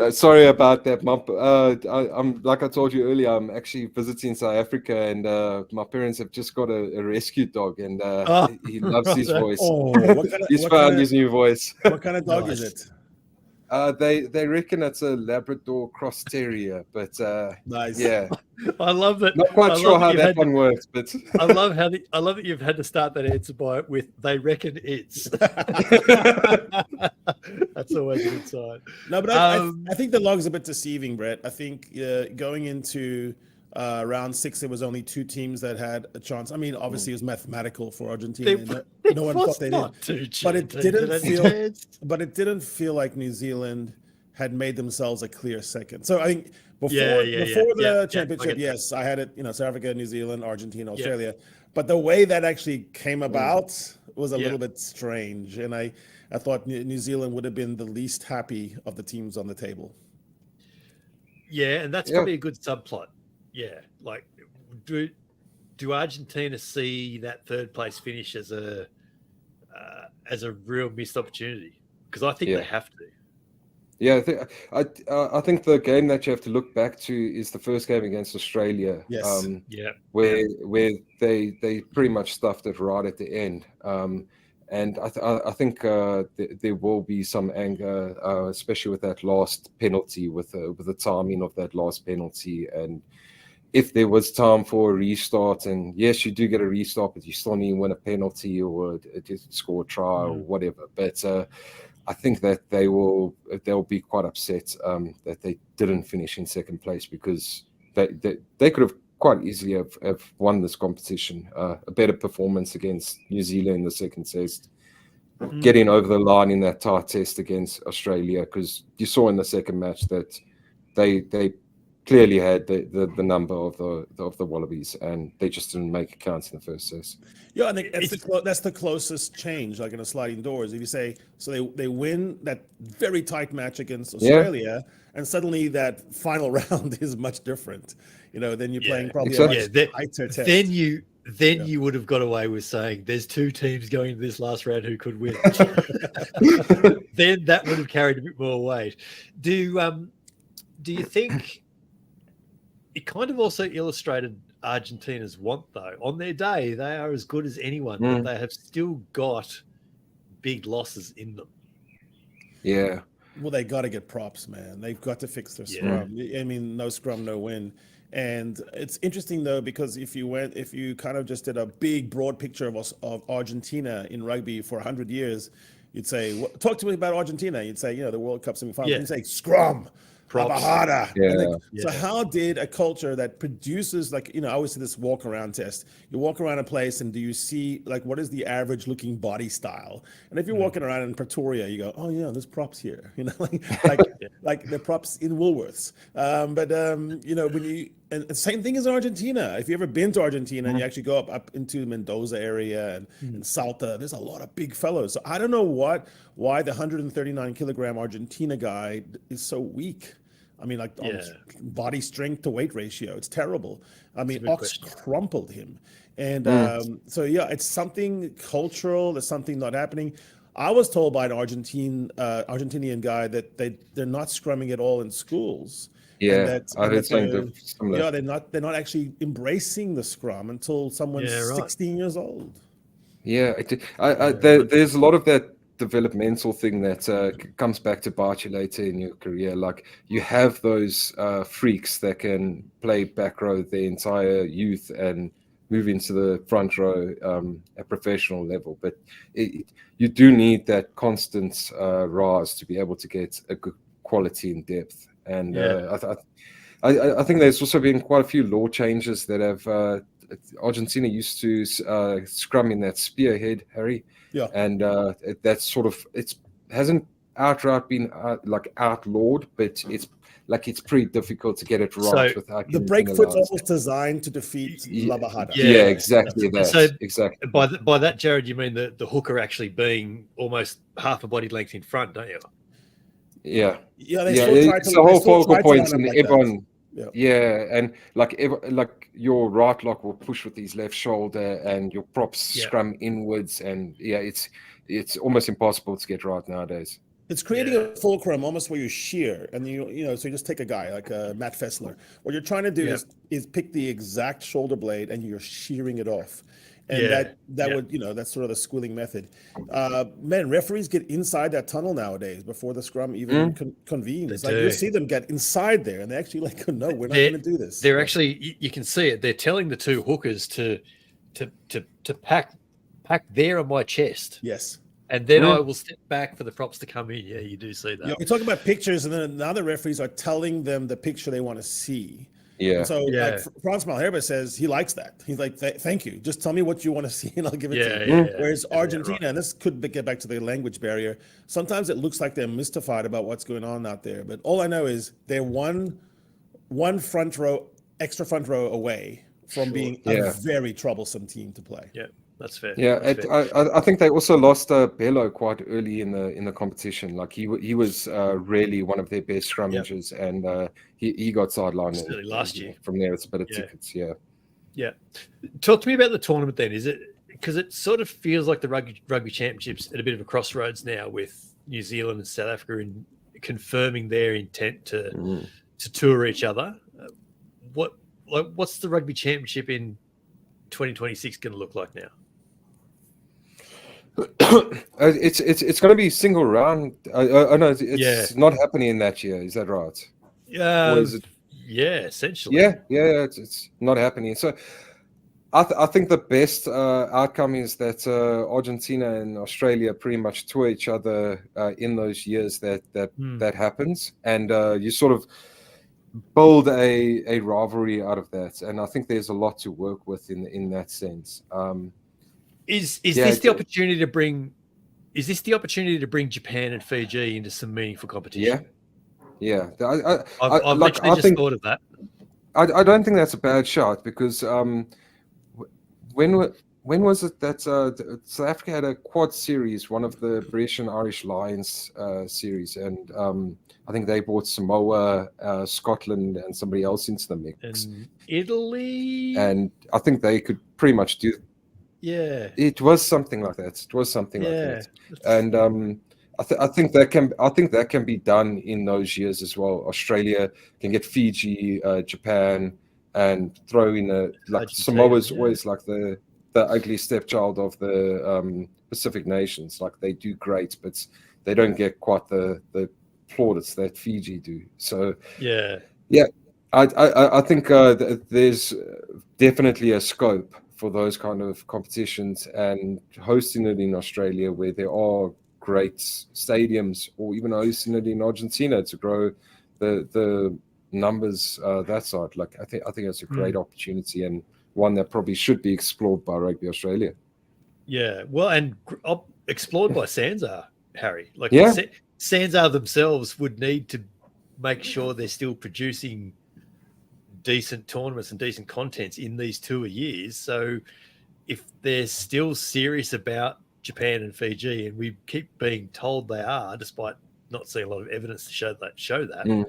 sorry about that, Mom. I'm like I told you earlier, I'm actually visiting South Africa, and my parents have just got a rescue dog, and he loves his voice. He's found his new voice. What kind of dog is it? They reckon it's a Labrador cross terrier, but nice. Yeah. I love that. Not quite sure how that one works, but I love that you've had to start that answer with "they reckon it's." That's always a good sign. No, but I think the log's a bit deceiving, Brett. I think going into round 6, there was only 2 teams that had a chance. I mean, obviously it was mathematical for Argentina. No one thought they did, but it didn't feel like New Zealand had made themselves a clear second. So I think before the championship, yes, I had it. South Africa, New Zealand, Argentina, Australia. But the way that actually came about was a little bit strange, and I thought New Zealand would have been the least happy of the teams on the table. Yeah, and that's probably a good subplot. Yeah, like do Argentina see that third place finish as a real missed opportunity? Because I think they have to. Yeah, I think the game that you have to look back to is the first game against Australia. Yes. Where they pretty much stuffed it right at the end. And I think there will be some anger, especially with that last penalty, with the timing of that last penalty. And if there was time for a restart, and yes, you do get a restart, but you still need to win a penalty or score a try or whatever. But I think that they'll be quite upset that they didn't finish in second place, because they could have quite easily have won this competition. A better performance against New Zealand in the second test, getting over the line in that tight test against Australia, because you saw in the second match that they clearly had the number of the Wallabies, and they just didn't make it count in the first test. Yeah, I think that's the closest change, like in a sliding doors. If you say, so they win that very tight match against Australia, and suddenly that final round is much different. Then you're playing probably a much tighter test. Then you would have got away with saying there's two teams going into this last round who could win. Then that would have carried a bit more weight. Do you think it kind of also illustrated Argentina's want, though? On their day, they are as good as anyone, but they have still got big losses in them. Yeah. Well, they got to get props, man. They've got to fix their scrum. I mean, no scrum, no win. And it's interesting, though, because if you kind of just did a big, broad picture of Argentina in rugby for 100 years, you'd say, talk to me about Argentina. You'd say, the World Cup semifinals. You'd say, scrum. Harder. So how did a culture that produces, I always say this walk around test, you walk around a place and do you see what is the average looking body style? And if you're walking around in Pretoria, you go, oh yeah, there's props here, like the props in Woolworths. When you, and the same thing as Argentina. If you ever been to Argentina and you actually go up into Mendoza area and Salta, there's a lot of big fellows. So I don't know why the 139 kilogram Argentina guy is so weak. I mean, body strength to weight ratio, it's terrible. I mean, Ox crumpled him. And it's something cultural. There's something not happening. I was told by an Argentinian guy that they're not scrumming at all in schools. Yeah, I heard something similar. Yeah, they're not actually embracing the scrum until someone's 16 years old. Yeah, there's a lot of that developmental thing that comes back to bite you later in your career. Like, you have those freaks that can play back row their entire youth and move into the front row at professional level, but you do need that constant rise to be able to get a good quality and depth. And I think there's also been quite a few law changes that have Argentina used to scrum in that spearhead, Harry. Yeah, and that's sort of, it hasn't outright been outlawed, but it's pretty difficult to get it right. So without the breakfoot's almost designed to defeat La Bajada. Yeah, exactly that. So exactly. By that, Jared, you mean the hooker actually being almost half a body length in front, don't you? Yeah, it's the whole focal point, and everyone. And like your right lock will push with his left shoulder, and your props scrum inwards, and it's almost impossible to get right nowadays. It's creating a fulcrum almost where you shear, and so you just take a guy like Matt Fessler. What you're trying to do is pick the exact shoulder blade, and you're shearing it off. And that would, that's sort of the schooling method. Man, referees get inside that tunnel nowadays before the scrum even convenes. You see them get inside there, and they actually no, we're not going to do this. They're actually, you can see it. They're telling the two hookers to pack there on my chest. Yes. And then I will step back for the props to come in. Yeah, you do see that. We talk about pictures, and then the other referees are telling them the picture they want to see. Yeah. And so Frans Malherbe says he likes that. He's like, thank you. Just tell me what you want to see, and I'll give it to you. Whereas Argentina, and this could get back to the language barrier, sometimes it looks like they're mystified about what's going on out there. But all I know is they're one extra front row away from being a very troublesome team to play. Yeah. That's fair. Yeah, I think they also lost Bello quite early in the competition. Like he was really one of their best scrummagers, and he got sidelined last year. From there, it's a bit of tickets. Yeah. Talk to me about the tournament then. Is it because it sort of feels like the rugby championships at a bit of a crossroads now with New Zealand and South Africa confirming their intent to tour each other. What's the Rugby Championship in 2026 going to look like now? It's going to be single round. No, it's not happening in that year. Is that right? Yeah, essentially. Yeah, it's not happening. So I think the best outcome is that Argentina and Australia pretty much tour each other in those years that happens, and you sort of build a rivalry out of that. And I think there's a lot to work with in that sense. Is this the opportunity to bring? Is this the opportunity to bring Japan and Fiji into some meaningful competition? Yeah. I've literally just thought of that. I don't think that's a bad shot because when was it that South Africa had a quad series, one of the British and Irish Lions series, and I think they brought Samoa, Scotland, and somebody else into the mix. And Italy, and I think they could pretty much do. Yeah, it was something like that. Like that, and I think that can be done in those years as well. Australia can get Fiji, Japan, and throw in Samoa's always like the ugly stepchild of the Pacific nations. Like they do great, but they don't get quite the plaudits that Fiji do. So yeah, I think there's definitely a scope for those kind of competitions, and hosting it in Australia where there are great stadiums, or even hosting it in Argentina to grow the numbers that side. Like I think it's a great opportunity, and one that probably should be explored by Rugby Australia. Yeah, well, and explored by SANZAAR, Harry. Like SANZAAR themselves would need to make sure they're still producing decent tournaments and decent contents in these tour years. So if they're still serious about Japan and Fiji, and we keep being told they are, despite not seeing a lot of evidence to show that,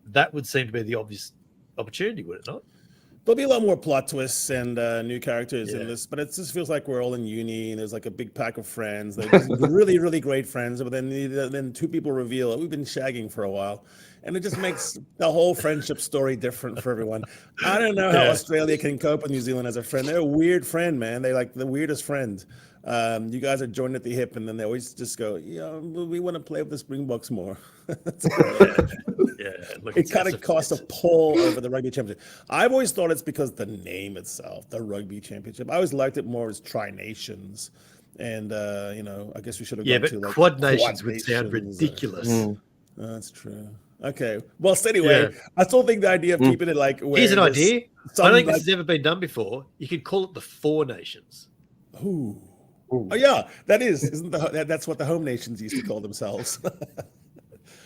that would seem to be the obvious opportunity, would it not? There'll be a lot more plot twists and new characters in this, but it just feels like we're all in uni and there's like a big pack of friends. They're really, really great friends, but then two people reveal we've been shagging for a while, and it just makes the whole friendship story different for everyone. I don't know how Australia can cope with New Zealand as a friend. They're a weird friend, man. They're like the weirdest friend. You guys are joined at the hip, and then they always just go, we want to play with the Springboks more. It kind of costs a pull over the Rugby Championship. I've always thought it's because the name itself, the Rugby Championship. I always liked it more as Tri-Nations, and I guess we should have gone to like Quad Nations would sound ridiculous. That's true. Okay. Well, so anyway, I still think the idea of keeping it like here's an idea. I don't think this has ever been done before. You could call it the Four Nations. Ooh. Oh yeah, that's what the home nations used to call themselves.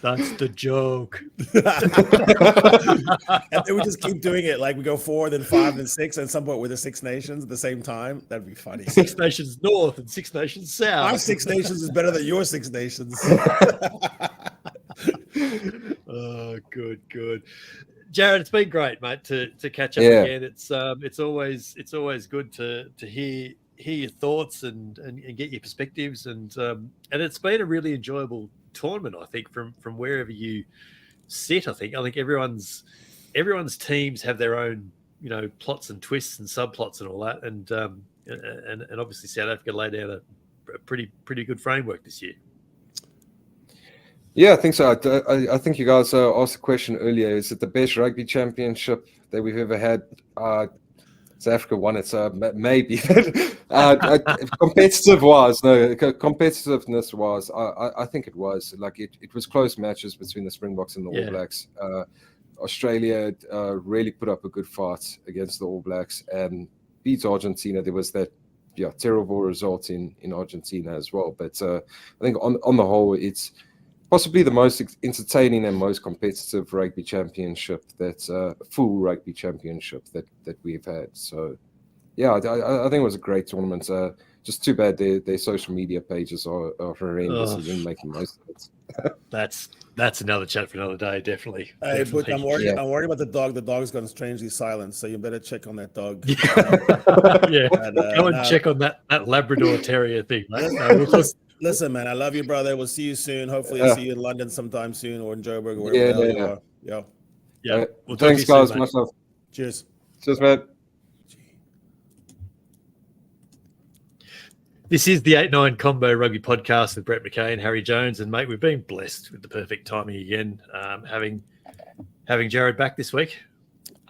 That's the joke. And then we just keep doing it. Like we go 4, then 5, then 6, and some point we're the Six Nations at the same time. That'd be funny. Six Nations North and Six Nations South. Our Six Nations is better than your Six Nations. Oh, good. Jared, it's been great, mate, to catch up again. It's always good to hear your thoughts and get your perspectives, and it's been a really enjoyable tournament, I think, from wherever you sit. I think everyone's teams have their own plots and twists and subplots and all that, and obviously South Africa laid out a pretty good framework this year. Yeah, I think so. I think you guys asked the question earlier, is it the best rugby championship that we've ever had? South Africa won it, so maybe. Competitiveness was, I think it was. Like it was close matches between the Springboks and the All Blacks. Australia really put up a good fight against the All Blacks and beat Argentina. There was that terrible result in Argentina as well. But I think on the whole, it's possibly the most entertaining and most competitive rugby championship, full rugby championship that we've had. So, I think it was a great tournament. Just too bad their social media pages are horrendous and didn't make the most of it. That's another chat for another day, definitely. Hey, but I'm worried about the dog. The dog's gone strangely silent, so you better check on that dog. Go and check on that Labrador Terrier thing, mate. Listen, man, I love you, brother. We'll see you soon. Hopefully, I'll see you in London sometime soon, or in Joburg, or wherever the hell you are. Yeah. Yeah. We'll talk to Thanks, you soon, guys. mate. Much love. Cheers. Cheers, man. This is the 8-9 Combo Rugby Podcast with Brett McKay and Harry Jones. And, mate, we've been blessed with the perfect timing again, having Jared back this week.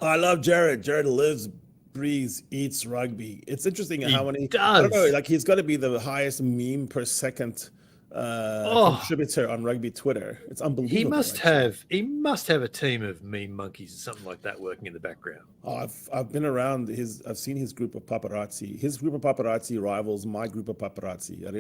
I love Jared. Jared lives, breathes, eats rugby. It's interesting how many. Does. I don't know. Like, he's got to be the highest meme per second contributor on rugby Twitter. It's unbelievable. He must have a team of meme monkeys or something like that working in the background. Oh, I've been around I've seen his group of paparazzi. His group of paparazzi rivals my group of paparazzi. I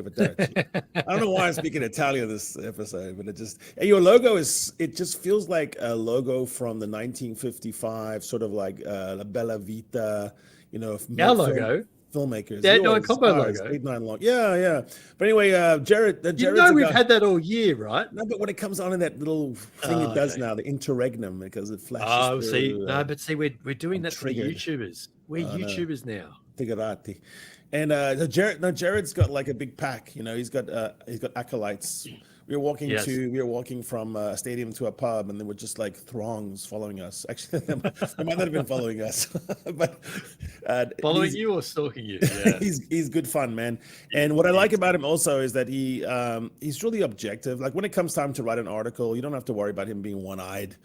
don't know why I'm speaking Italian this episode, but and your logo it just feels like a logo from the 1955, sort of like La Bella Vita, Our logo. Filmmakers. The 8-9 Combo logo. 8-9 long. Yeah. But anyway, Jared. We've had that all year, right? No, but when it comes on in that little thing it does now, the interregnum, because it flashes. Oh, through, see, we're doing that triggered. for YouTubers. We're YouTubers now. Figurati. And Jared's got like a big pack. He's got acolytes. We were walking from a stadium to a pub, and there were just like throngs following us. Actually, they might not have been following us, but following you or stalking you. Yeah. he's good fun, man. And what I like about him also is that he's really objective. Like, when it comes time to write an article, you don't have to worry about him being one-eyed.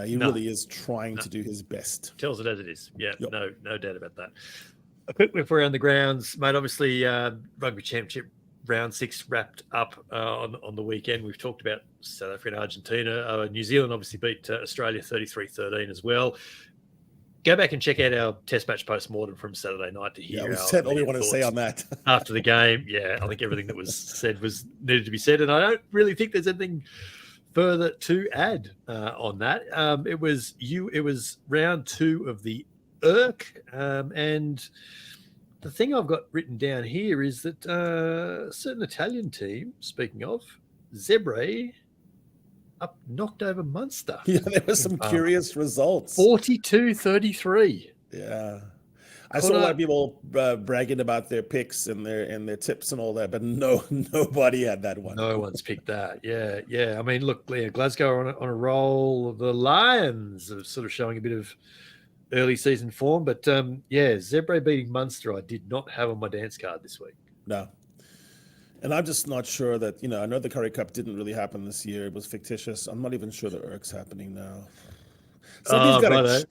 He really is trying to do his best. Tells it as it is. Yeah, Yep. No doubt about that. A quick whip around the grounds, mate. Obviously, Rugby Championship round 6 wrapped up on the weekend. We've talked about South Africa and Argentina. New Zealand obviously beat Australia 33-13 as well. Go back and check out our test match post-mortem from Saturday night to hear we said all we want to say on that. After the game. Yeah, I think everything that was said needed to be said, and I don't really think there's anything further to add on that. It was round 2 of the ERC, and the thing I've got written down here is that a certain Italian team, speaking of, Zebre, knocked over Munster. Yeah, there were some curious results. 42-33. Yeah. I saw a lot of people bragging about their picks and their tips and all that, but nobody had that one. No one's picked that. Yeah. I mean, look, Glasgow are on a roll. The Lions are sort of showing a bit of early season form, but Zebre beating Munster I did not have on my dance card this week. No. And I'm just not sure that, I know the Currie Cup didn't really happen this year. It was fictitious. I'm not even sure the ERC's happening now. Something's got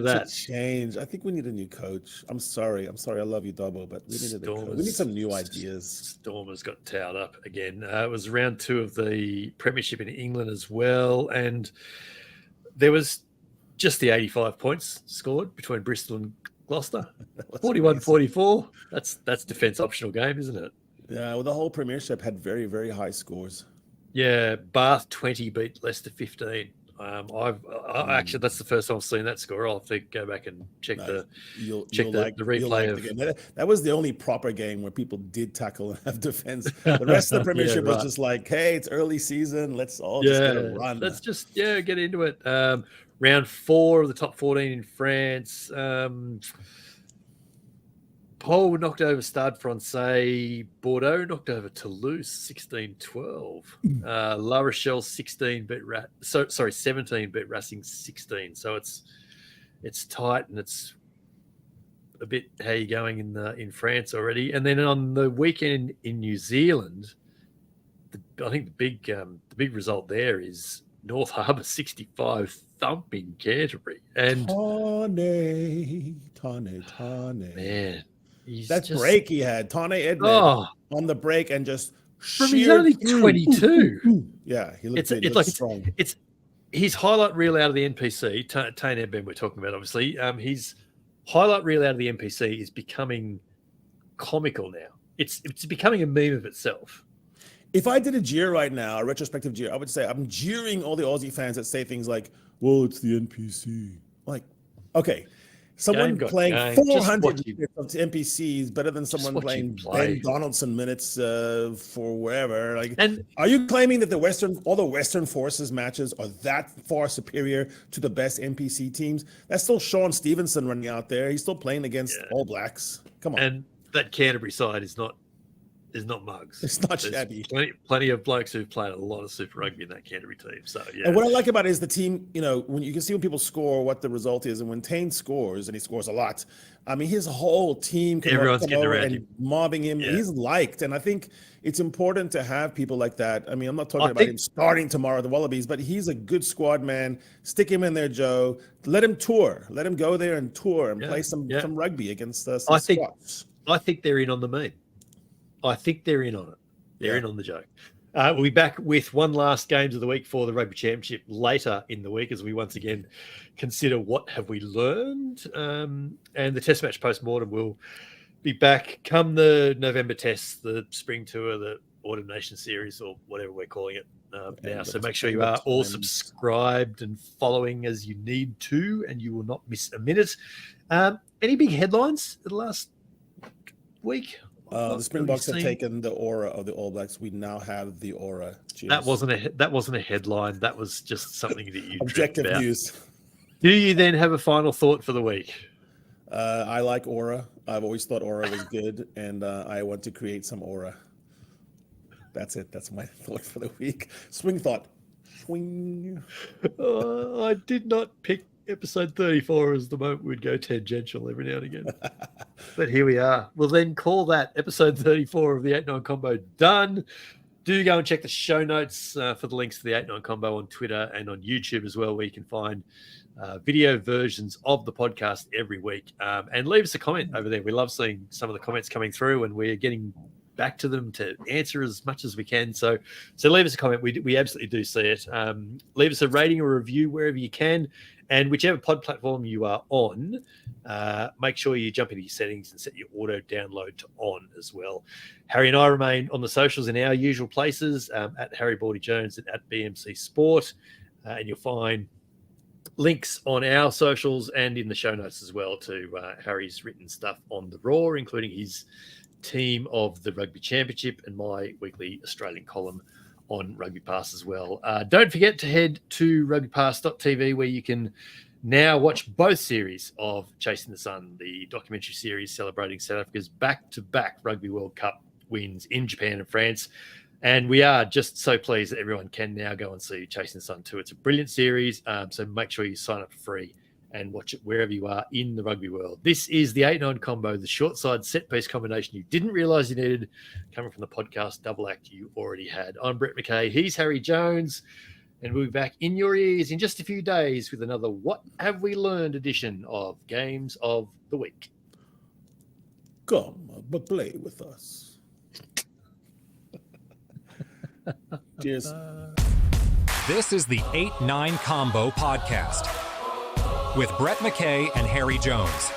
to change. I think we need a new coach. I'm sorry. I love you, Dobbo, but we need some new ideas. Stormers got towed up again. It was round 2 of the Premiership in England as well, and there was just the 85 points scored between Bristol and Gloucester. 41-44. That's defence optional game, isn't it? Yeah, well, the whole Premiership had very, very high scores. Yeah, Bath 20 beat Leicester 15. Actually, that's the first time I've seen that score. I'll have to go back and check the replay. That was the only proper game where people did tackle and have defense. The rest of the Premiership was just like, hey, it's early season. Let's all just get a run. Let's just get into it. Round 4 of the top 14 in France. Pau knocked over Stade Francais. Bordeaux knocked over Toulouse 16-12. La Rochelle 17 beat Racing 16. So it's tight, and it's a bit how you going in France already. And then on the weekend in New Zealand, I think the big result there is North Harbour 65 thumping Canterbury. And Tane. Man. Break he had, Tane Edmed on the break, and just from he's only 22. Yeah, he looked strong. It's his highlight reel out of the NPC. Tane Edmed we're talking about, obviously. His highlight reel out of the NPC is becoming comical now. It's becoming a meme of itself. If I did a jeer right now, a retrospective jeer, I would say I'm jeering all the Aussie fans that say things like, "Well, it's the NPC." Like, okay. Someone playing 400 minutes of NPC is better than someone playing Ben Donaldson minutes for wherever. Are you claiming that all the Western Forces matches are that far superior to the best NPC teams? That's still Sean Stevenson running out there. He's still playing against All Blacks. Come on. And that Canterbury side is not is not mugs. It's not There's shabby. Plenty of blokes who've played a lot of Super Rugby in that Canterbury team. So yeah. And what I like about it is the team, when you can see when people score what the result is, and when Tane scores, and he scores a lot, I mean, his whole team can Everyone's come getting over around and him. mobbing him. Yeah. He's liked, and I think it's important to have people like that. I mean, I'm not talking I about think- him starting tomorrow at the Wallabies, but he's a good squad man. Stick him in there, Joe. Let him tour. Let him go there and tour and play some rugby against some Scots. I think they're in on the meme. I think they're in on it. They're in on the joke. We'll be back with one last games of the week for the Rugby Championship later in the week as we once again consider what have we learned. And the Test match post-mortem will be back come the November Test, the Spring Tour, the Autumn Nation Series, or whatever we're calling it now. So make sure you are all subscribed and following as you need to, and you will not miss a minute. Any big headlines the last week? The Springboks have taken the aura of the All Blacks. We now have the aura. Cheers. That wasn't a headline. That was just something that you objective about. news. Do you then have a final thought for the week? I like aura. I've always thought aura was good, and I want to create some aura. That's it. That's my thought for the week. Swing thought. Swing. I did not pick episode 34 as the moment we'd go tangential every now and again. But here we are. We'll then call that episode 34 of the 8-9 Combo done. Do go and check the show notes for the links to the 8-9 Combo on Twitter and on YouTube as well, where you can find video versions of the podcast every week. And leave us a comment over there. We love seeing some of the comments coming through, and we're getting back to them to answer as much as we can. So leave us a comment. We absolutely do see it. Leave us a rating or review wherever you can. And whichever pod platform you are on, make sure you jump into your settings and set your auto download to on as well. Harry and I remain on the socials in our usual places, at Harry Bordy Jones and at BMC Sport. And you'll find links on our socials and in the show notes as well to Harry's written stuff on the Raw, including his team of the Rugby Championship and my weekly Australian column on RugbyPass as well. Don't forget to head to rugbypass.tv, where you can now watch both series of Chasing the Sun, the documentary series celebrating South Africa's back-to-back Rugby World Cup wins in Japan and France. And we are just so pleased that everyone can now go and see Chasing the Sun too. It's a brilliant series, so make sure you sign up for free and watch it wherever you are in the rugby world. This is the 8-9 Combo, the short side set piece combination you didn't realise you needed, coming from the podcast double act you already had. I'm Brett McKay. He's Harry Jones, and we'll be back in your ears in just a few days with another What Have We Learned edition of Games of the Week. Come, but play with us. Cheers. This is the 8-9 Combo Podcast with Brett McKay and Harry Jones.